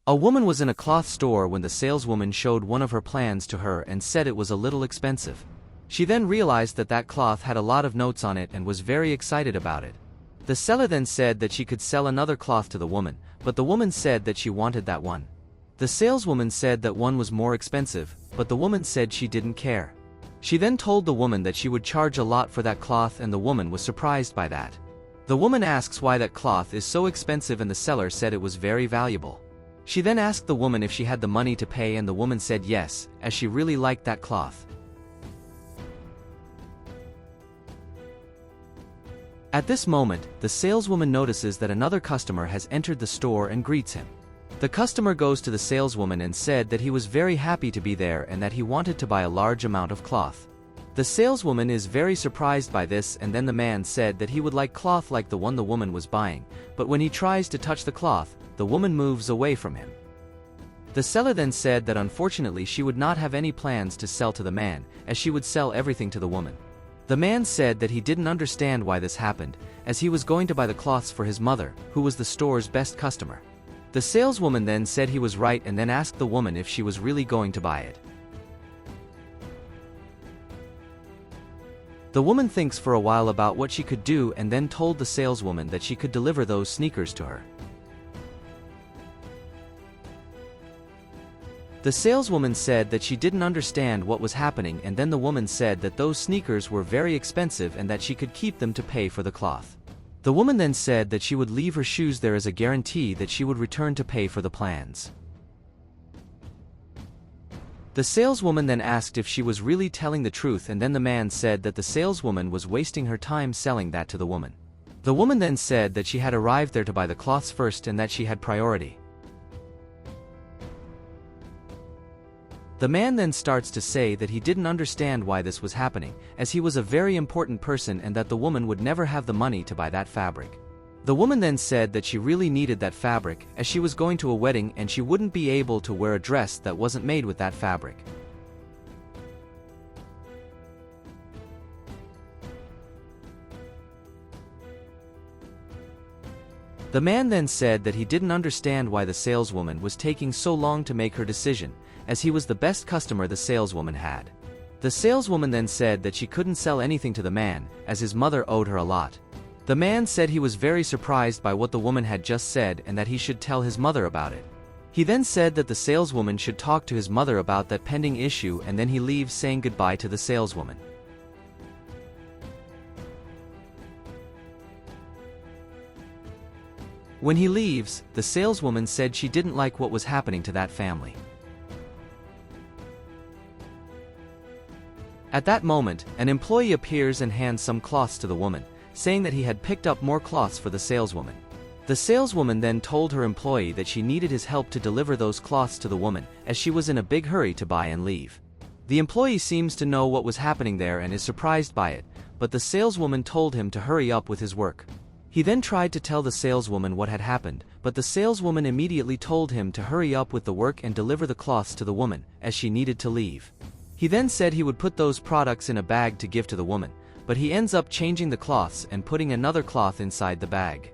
A woman was in a cloth store when the saleswoman showed one of her plans to her and said it was a little expensive. She then realized that that cloth had a lot of notes on it and was very excited about it. The seller then said that she could sell another cloth to the woman, but the woman said that she wanted that one. The saleswoman said that one was more expensive, but the woman said she didn't care. She then told the woman that she would charge a lot for that cloth, and the woman was surprised by that. The woman asks why that cloth is so expensive, and the seller said it was very valuable. She then asked the woman if she had the money to pay, and the woman said yes, as she really liked that cloth. At this moment, the saleswoman notices that another customer has entered the store and greets him. The customer goes to the saleswoman and said that he was very happy to be there and that he wanted to buy a large amount of cloth. The saleswoman is very surprised by this, and then the man said that he would like cloth like the one the woman was buying, but when he tries to touch the cloth, the woman moves away from him. The seller then said that unfortunately she would not have any plans to sell to the man, as she would sell everything to the woman. The man said that he didn't understand why this happened, as he was going to buy the cloths for his mother, who was the store's best customer. The saleswoman then said he was right and then asked the woman if she was really going to buy it. The woman thinks for a while about what she could do and then told the saleswoman that she could deliver those sneakers to her. The saleswoman said that she didn't understand what was happening, and then the woman said that those sneakers were very expensive and that she could keep them to pay for the cloth. The woman then said that she would leave her shoes there as a guarantee that she would return to pay for the plans. The saleswoman then asked if she was really telling the truth, and then the man said that the saleswoman was wasting her time selling that to the woman. The woman then said that she had arrived there to buy the cloths first and that she had priority. The man then starts to say that he didn't understand why this was happening, as he was a very important person and that the woman would never have the money to buy that fabric. The woman then said that she really needed that fabric, as she was going to a wedding and she wouldn't be able to wear a dress that wasn't made with that fabric. The man then said that he didn't understand why the saleswoman was taking so long to make her decision, as he was the best customer the saleswoman had. The saleswoman then said that she couldn't sell anything to the man, as his mother owed her a lot. The man said he was very surprised by what the woman had just said and that he should tell his mother about it. He then said that the saleswoman should talk to his mother about that pending issue, and then he leaves saying goodbye to the saleswoman. When he leaves, the saleswoman said she didn't like what was happening to that family. At that moment, an employee appears and hands some cloths to the woman, saying that he had picked up more cloths for the saleswoman. The saleswoman then told her employee that she needed his help to deliver those cloths to the woman, as she was in a big hurry to buy and leave. The employee seems to know what was happening there and is surprised by it, but the saleswoman told him to hurry up with his work. He then tried to tell the saleswoman what had happened, but the saleswoman immediately told him to hurry up with the work and deliver the cloths to the woman, as she needed to leave. He then said he would put those products in a bag to give to the woman, but he ends up changing the cloths and putting another cloth inside the bag.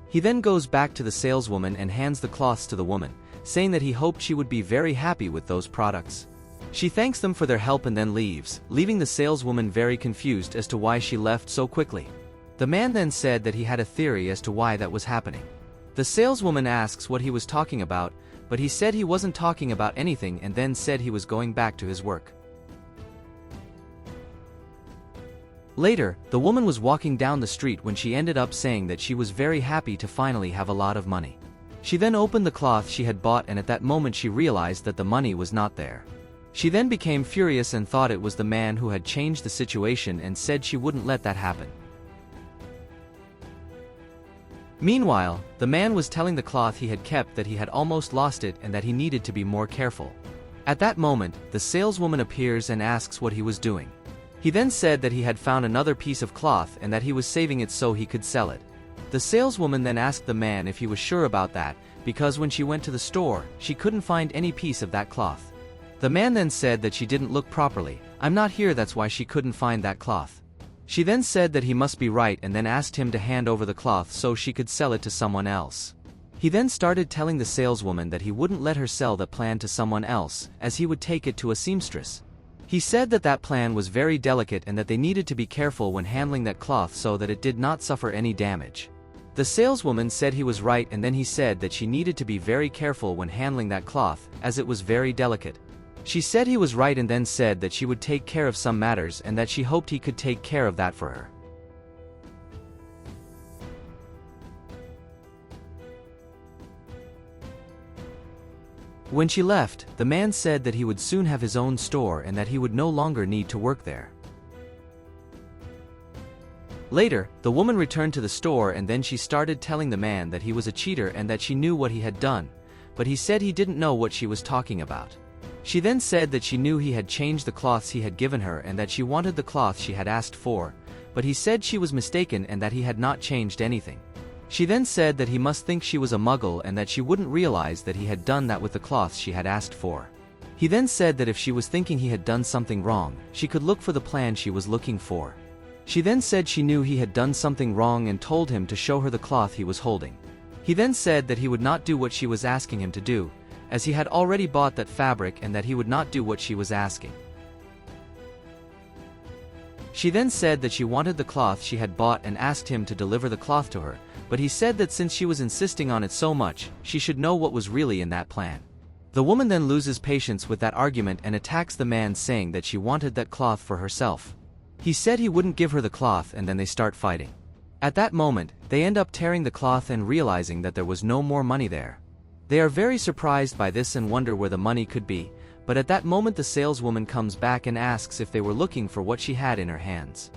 He then goes back to the saleswoman and hands the cloths to the woman, saying that he hoped she would be very happy with those products. She thanks them for their help and then leaves, leaving the saleswoman very confused as to why she left so quickly. The man then said that he had a theory as to why that was happening. The saleswoman asks what he was talking about, but he said he wasn't talking about anything and then said he was going back to his work. Later, the woman was walking down the street when she ended up saying that she was very happy to finally have a lot of money. She then opened the cloth she had bought, and at that moment she realized that the money was not there. She then became furious and thought it was the man who had changed the situation and said she wouldn't let that happen. Meanwhile, the man was telling the cloth he had kept that he had almost lost it and that he needed to be more careful. At that moment, the saleswoman appears and asks what he was doing. He then said that he had found another piece of cloth and that he was saving it so he could sell it. The saleswoman then asked the man if he was sure about that, because when she went to the store, she couldn't find any piece of that cloth. The man then said that she didn't look properly. "I'm not here, that's why she couldn't find that cloth." She then said that he must be right and then asked him to hand over the cloth so she could sell it to someone else. He then started telling the saleswoman that he wouldn't let her sell that plan to someone else, as he would take it to a seamstress. He said that that plan was very delicate and that they needed to be careful when handling that cloth so that it did not suffer any damage. The saleswoman said he was right, and then he said that she needed to be very careful when handling that cloth, as it was very delicate. She said he was right and then said that she would take care of some matters and that she hoped he could take care of that for her. When she left, the man said that he would soon have his own store and that he would no longer need to work there. Later, the woman returned to the store and then she started telling the man that he was a cheater and that she knew what he had done, but he said he didn't know what she was talking about. She then said that she knew he had changed the cloths he had given her and that she wanted the cloth she had asked for, but he said she was mistaken and that he had not changed anything. She then said that he must think she was a muggle and that she wouldn't realize that he had done that with the cloths she had asked for. He then said that if she was thinking he had done something wrong, she could look for the plan she was looking for. She then said she knew he had done something wrong and told him to show her the cloth he was holding. He then said that he would not do what she was asking him to do, as he had already bought that fabric, and that he would not do what she was asking. She then said that she wanted the cloth she had bought and asked him to deliver the cloth to her, but he said that since she was insisting on it so much, she should know what was really in that plan. The woman then loses patience with that argument and attacks the man, saying that she wanted that cloth for herself. He said he wouldn't give her the cloth and then they start fighting. At that moment, they end up tearing the cloth and realizing that there was no more money there. They are very surprised by this and wonder where the money could be, but at that moment the saleswoman comes back and asks if they were looking for what she had in her hands.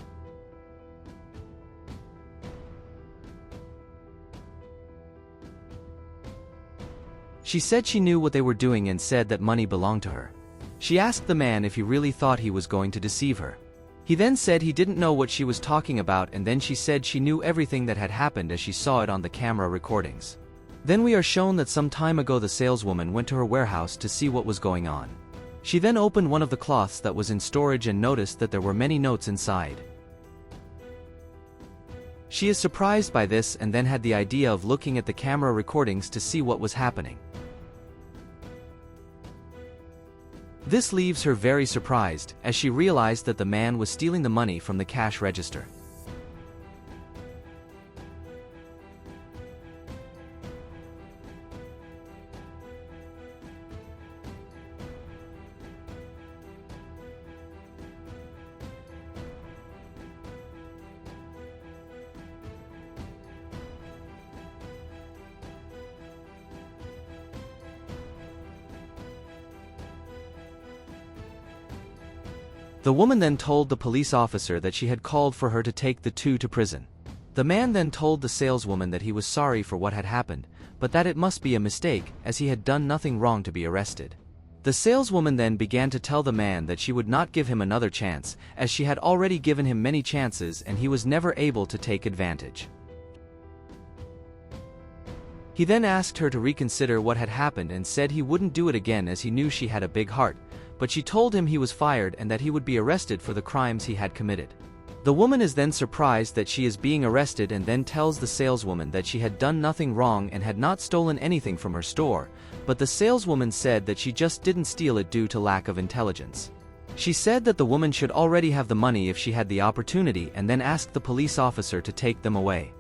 She said she knew what they were doing and said that money belonged to her. She asked the man if he really thought he was going to deceive her. He then said he didn't know what she was talking about, and then she said she knew everything that had happened as she saw it on the camera recordings. Then we are shown that some time ago the saleswoman went to her warehouse to see what was going on. She then opened one of the cloths that was in storage and noticed that there were many notes inside. She is surprised by this and then had the idea of looking at the camera recordings to see what was happening. This leaves her very surprised, as she realized that the man was stealing the money from the cash register. The woman then told the police officer that she had called for her to take the two to prison. The man then told the saleswoman that he was sorry for what had happened, but that it must be a mistake, as he had done nothing wrong to be arrested. The saleswoman then began to tell the man that she would not give him another chance, as she had already given him many chances and he was never able to take advantage. He then asked her to reconsider what had happened and said he wouldn't do it again as he knew she had a big heart, but she told him he was fired and that he would be arrested for the crimes he had committed. The woman is then surprised that she is being arrested and then tells the saleswoman that she had done nothing wrong and had not stolen anything from her store, but the saleswoman said that she just didn't steal it due to lack of intelligence. She said that the woman should already have the money if she had the opportunity and then asked the police officer to take them away.